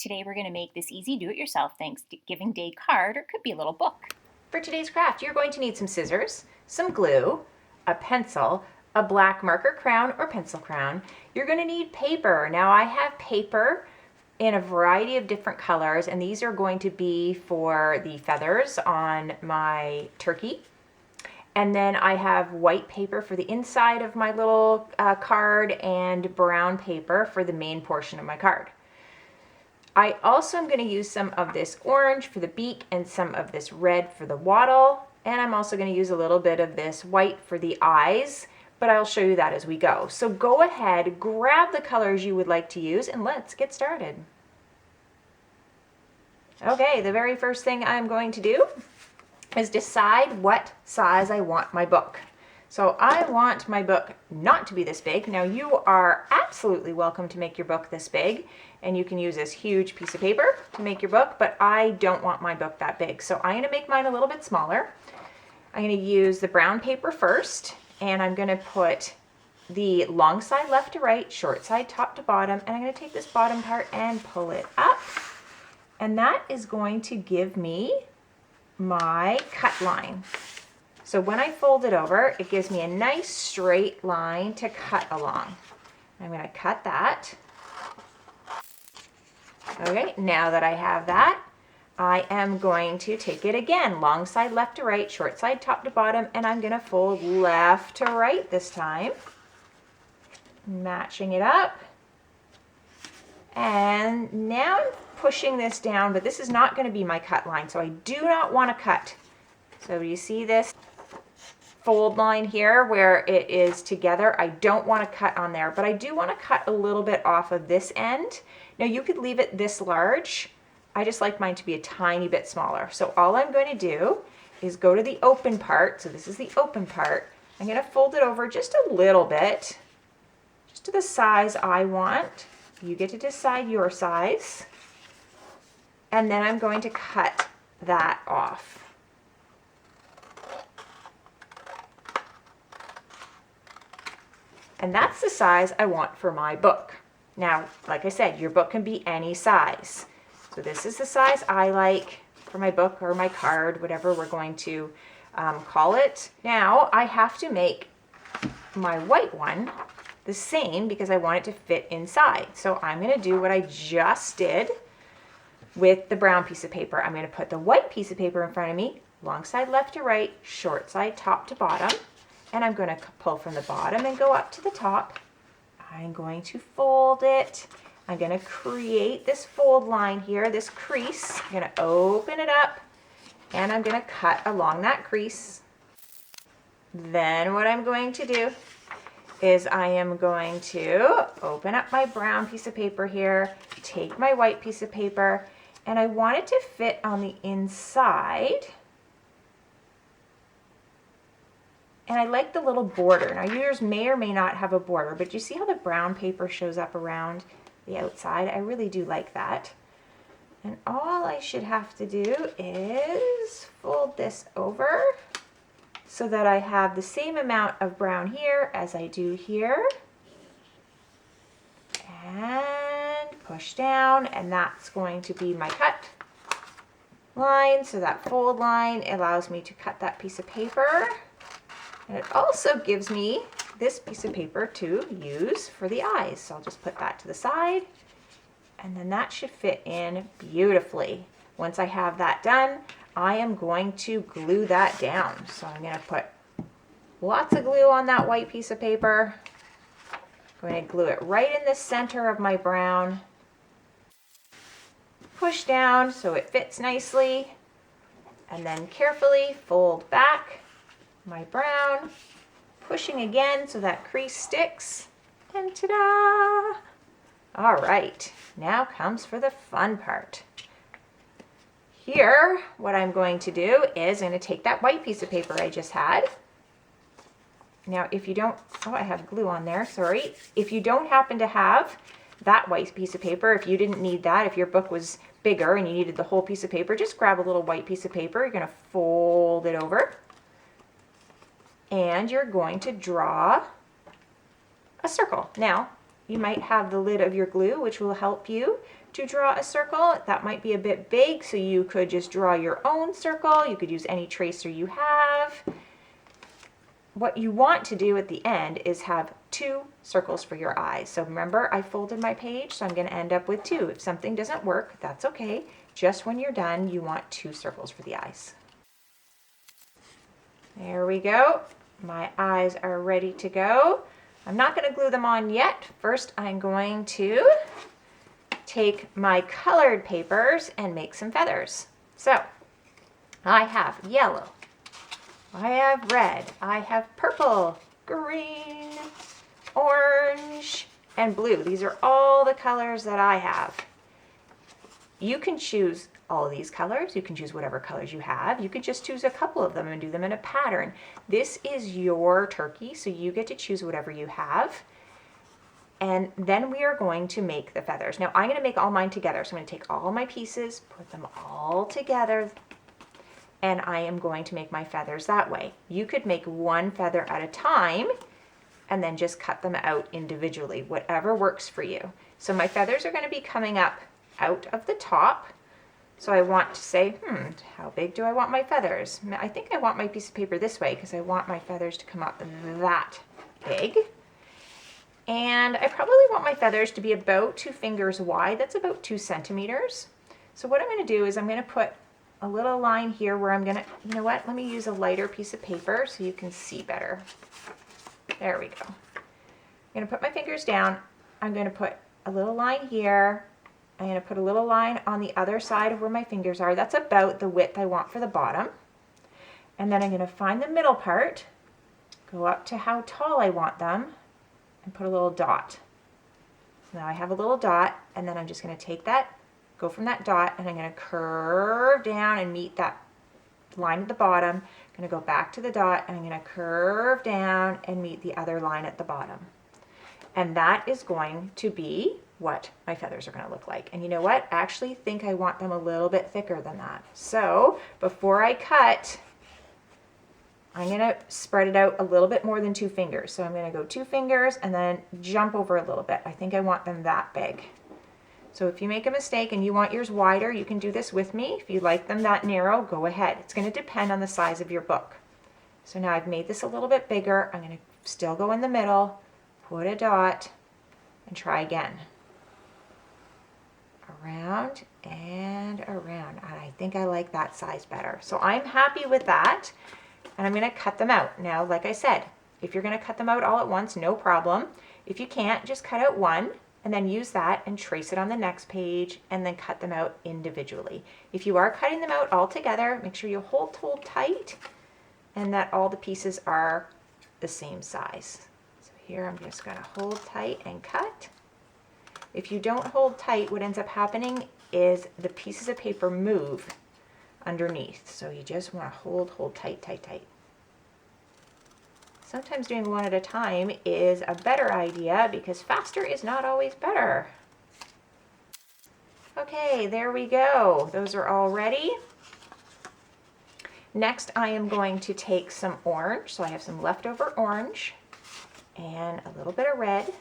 Today we're going to make this easy do-it-yourself Thanksgiving Day card, or it could be a little book. For today's craft, you're going to need some scissors, some glue, a pencil, a black marker crown or pencil crown. You're going to need paper. Now I have paper in a variety of different colors, and these are going to be for the feathers on my turkey. And then I have white paper for the inside of my little card and brown paper for the main portion of my card. I also am going to use some of this orange for the beak and some of this red for the wattle. And I'm also going to use a little bit of this white for the eyes, but I'll show you that as we go. So go ahead, grab the colors you would like to use, and let's get started. Okay, the very first thing I'm going to do is decide what size I want my book. So I want my book not to be this big. Now you are absolutely welcome to make your book this big, and you can use this huge piece of paper to make your book, but I don't want my book that big. So I'm gonna make mine a little bit smaller. I'm gonna use the brown paper first, and I'm gonna put the long side left to right, short side top to bottom, and I'm gonna take this bottom part and pull it up. And that is going to give me my cut line. So when I fold it over, it gives me a nice straight line to cut along. I'm going to cut that. Okay, now that I have that, I am going to take it again, long side left to right, short side top to bottom, and I'm going to fold left to right this time, matching it up. And now I'm pushing this down, but this is not going to be my cut line, so I do not want to cut. So you see this fold line here where it is together? I don't want to cut on there, but I do want to cut a little bit off of this end. Now you could leave it this large. I just like mine to be a tiny bit smaller. So all I'm going to do is go to the open part. So this is the open part. I'm going to fold it over just a little bit, just to the size I want. You get to decide your size. And then I'm going to cut that off. And that's the size I want for my book. Now, like I said, your book can be any size. So this is the size I like for my book or my card, whatever we're going to call it. Now I have to make my white one the same because I want it to fit inside. So I'm going to do what I just did with the brown piece of paper. I'm going to put the white piece of paper in front of me, long side left to right, short side top to bottom. And I'm going to pull from the bottom and go up to the top. I'm going to fold it. I'm going to create this fold line here, this crease. I'm going to open it up, and I'm going to cut along that crease. Then what I'm going to do is I am going to open up my brown piece of paper here, take my white piece of paper, and I want it to fit on the inside. And I like the little border. Now yours may or may not have a border, but you see how the brown paper shows up around the outside? I really do like that. And all I should have to do is fold this over so that I have the same amount of brown here as I do here. And push down, and that's going to be my cut line. So that fold line allows me to cut that piece of paper. And it also gives me this piece of paper to use for the eyes. So I'll just put that to the side, and then that should fit in beautifully. Once I have that done, I am going to glue that down. So I'm going to put lots of glue on that white piece of paper. I'm going to glue it right in the center of my brown. Push down so it fits nicely, and then carefully fold back my brown, pushing again so that crease sticks, and ta-da! All right, now comes for the fun part. Here, what I'm going to do is I'm going to take that white piece of paper I just had. Now, if you don't, oh, I have glue on there, sorry. If you don't happen to have that white piece of paper, if you didn't need that, if your book was bigger and you needed the whole piece of paper, just grab a little white piece of paper. You're going to fold it over. And you're going to draw a circle. Now, you might have the lid of your glue, which will help you to draw a circle. That might be a bit big, so you could just draw your own circle. You could use any tracer you have. What you want to do at the end is have 2 circles for your eyes. So remember, I folded my page, so I'm going to end up with 2. If something doesn't work, that's okay. Just when you're done, you want 2 circles for the eyes. There we go. My eyes are ready to go. I'm not going to glue them on yet. First, I'm going to take my colored papers and make some feathers. So, I have yellow, I have red, I have purple, green, orange, and blue. These are all the colors that I have. You can choose all of these colors. You can choose whatever colors you have. You could just choose a couple of them and do them in a pattern. This is your turkey, so you get to choose whatever you have. And then we are going to make the feathers. Now I'm going to make all mine together. So I'm going to take all my pieces, put them all together, and I am going to make my feathers that way. You could make one feather at a time and then just cut them out individually, whatever works for you. So my feathers are going to be coming up out of the top. So I want to say, how big do I want my feathers? I think I want my piece of paper this way because I want my feathers to come up that big. And I probably want my feathers to be about 2 fingers wide. That's about 2 centimeters. So what I'm going to do is I'm going to put a little line here where I'm going to, you know what, let me use a lighter piece of paper so you can see better. There we go. I'm going to put my fingers down. I'm going to put a little line here. I'm going to put a little line on the other side of where my fingers are. That's about the width I want for the bottom. And then I'm going to find the middle part, go up to how tall I want them, and put a little dot. Now I have a little dot, and then I'm just going to take that, go from that dot, and I'm going to curve down and meet that line at the bottom. I'm going to go back to the dot, and I'm going to curve down and meet the other line at the bottom. And that is going to be what my feathers are going to look like. And you know what? I actually think I want them a little bit thicker than that. So before I cut, I'm going to spread it out a little bit more than 2 fingers. So I'm going to go 2 fingers and then jump over a little bit. I think I want them that big. So if you make a mistake and you want yours wider, you can do this with me. If you like them that narrow, go ahead. It's going to depend on the size of your book. So now I've made this a little bit bigger. I'm going to still go in the middle, put a dot, and try again. Around and around. And I think I like that size better. So I'm happy with that. And I'm going to cut them out. Now, like I said, if you're going to cut them out all at once, no problem. If you can't, just cut out one and then use that and trace it on the next page and then cut them out individually. If you are cutting them out all together, make sure you hold tight and that all the pieces are the same size. So here I'm just going to hold tight and cut. If you don't hold tight, what ends up happening is the pieces of paper move underneath. So you just want to hold tight. Sometimes doing one at a time is a better idea because faster is not always better. Okay, there we go. Those are all ready. Next, I am going to take some orange. So I have some leftover orange and a little bit of red.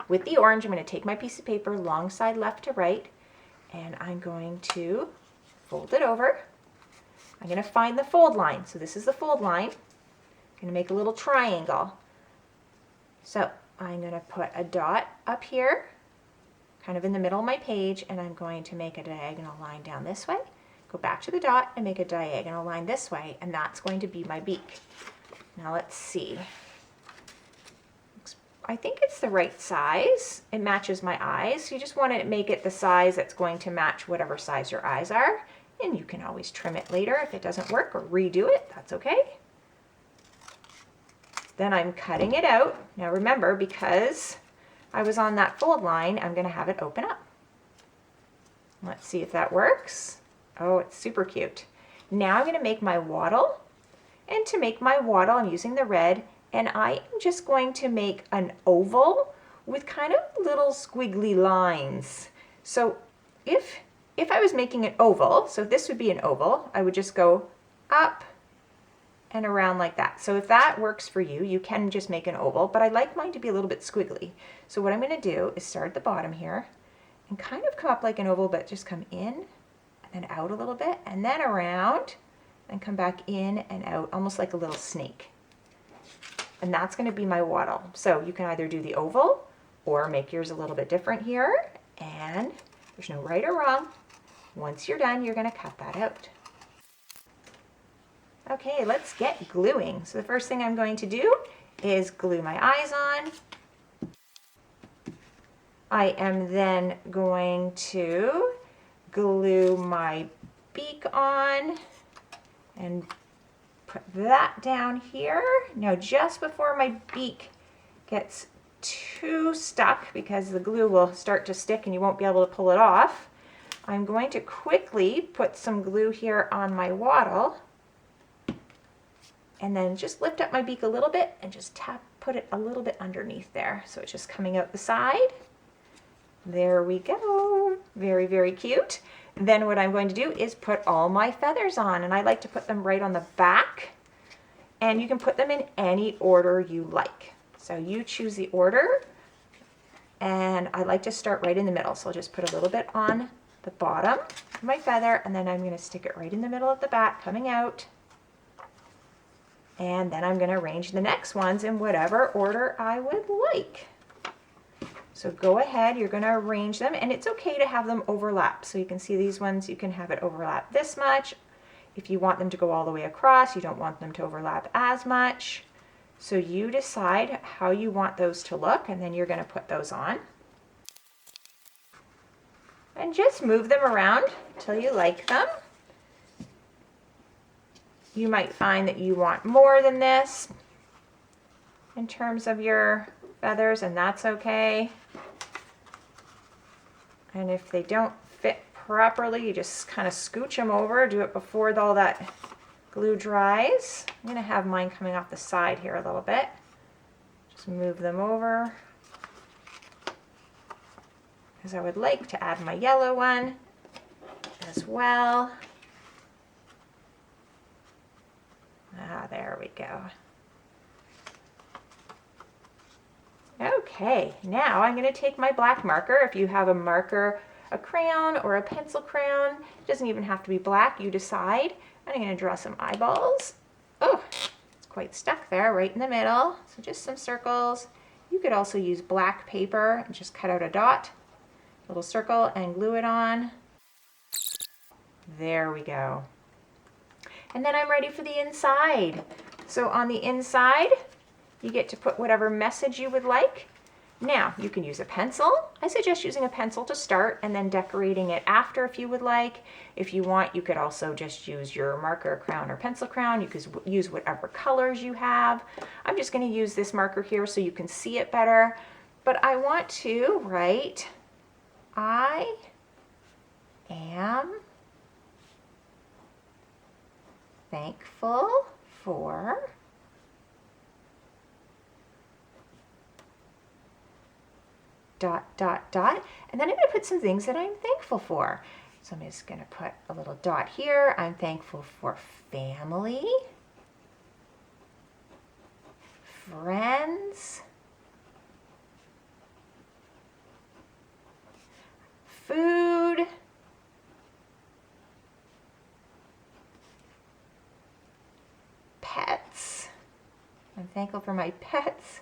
With the orange, I'm going to take my piece of paper long side left to right, and I'm going to fold it over. I'm going to find the fold line. So this is the fold line. I'm going to make a little triangle. So I'm going to put a dot up here, kind of in the middle of my page, and I'm going to make a diagonal line down this way, go back to the dot and make a diagonal line this way, and that's going to be my beak. Now let's see. I think it's the right size. It matches my eyes. You just want to make it the size that's going to match whatever size your eyes are. And you can always trim it later if it doesn't work or redo it. That's okay. Then I'm cutting it out. Now remember, because I was on that fold line, I'm going to have it open up. Let's see if that works. Oh, it's super cute. Now I'm going to make my wattle. And to make my wattle, I'm using the red. And I am just going to make an oval with kind of little squiggly lines. So if I was making an oval, so this would be an oval, I would just go up and around like that. So if that works for you, you can just make an oval, but I like mine to be a little bit squiggly. So what I'm going to do is start at the bottom here and kind of come up like an oval, but just come in and then out a little bit, and then around, and come back in and out, almost like a little snake. And that's going to be my wattle. So you can either do the oval or make yours a little bit different here, and there's no right or wrong. Once you're done, you're going to cut that out. Okay, let's get gluing. So the first thing I'm going to do is glue my eyes on. I am then going to glue my beak on and put that down here. Now just before my beak gets too stuck, because the glue will start to stick and you won't be able to pull it off, I'm going to quickly put some glue here on my wattle, and then just lift up my beak a little bit and just put it a little bit underneath there. So it's just coming out the side. There we go. Very, very cute. Then what I'm going to do is put all my feathers on, and I like to put them right on the back, and you can put them in any order you like. So you choose the order, and I like to start right in the middle. So I'll just put a little bit on the bottom of my feather, and then I'm going to stick it right in the middle of the back coming out. And then I'm going to arrange the next ones in whatever order I would like. So go ahead, you're going to arrange them, and it's okay to have them overlap. So you can see these ones, you can have it overlap this much. If you want them to go all the way across, you don't want them to overlap as much. So you decide how you want those to look, and then you're going to put those on. And just move them around until you like them. You might find that you want more than this in terms of your feathers, and that's okay. And if they don't fit properly, you just kind of scooch them over. Do it before all that glue dries. I'm going to have mine coming off the side here a little bit. Just move them over, because I would like to add my yellow one as well. There we go. Okay, now I'm going to take my black marker. If you have a marker, a crayon or a pencil crayon, it doesn't even have to be black, you decide. I'm going to draw some eyeballs. Oh, it's quite stuck there, right in the middle. So just some circles. You could also use black paper and just cut out a dot, a little circle, and glue it on. There we go. And then I'm ready for the inside. So on the inside, you get to put whatever message you would like. Now, you can use a pencil. I suggest using a pencil to start and then decorating it after if you would like. If you want, you could also just use your marker, crayon, or pencil crayon. You could use whatever colors you have. I'm just going to use this marker here so you can see it better. But I want to write, I am thankful for dot, dot, dot, and then I'm going to put some things that I'm thankful for. So I'm just going to put a little dot here. I'm thankful for family, friends, food, pets. I'm thankful for my pets.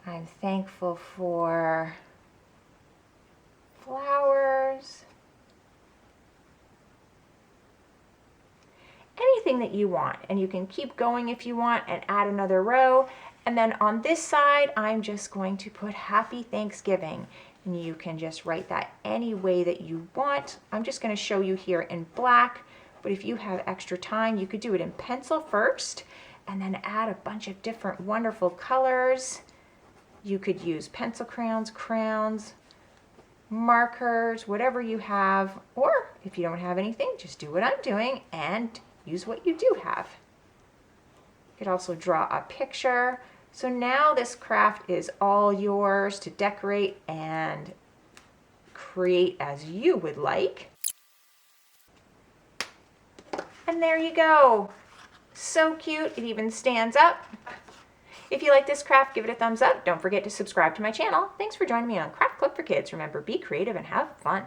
I'm thankful for flowers. Anything that you want, and you can keep going if you want and add another row. And then on this side, I'm just going to put Happy Thanksgiving, and you can just write that any way that you want. I'm just going to show you here in black, but if you have extra time, you could do it in pencil first and then add a bunch of different wonderful colors. You could use pencil crayons, crayons, markers, whatever you have, or if you don't have anything, just do what I'm doing and use what you do have. You could also draw a picture. So now this craft is all yours to decorate and create as you would like. And there you go. So cute. It even stands up. If you like this craft, give it a thumbs up. Don't forget to subscribe to my channel. Thanks for joining me on Craft Club for Kids. Remember, be creative and have fun.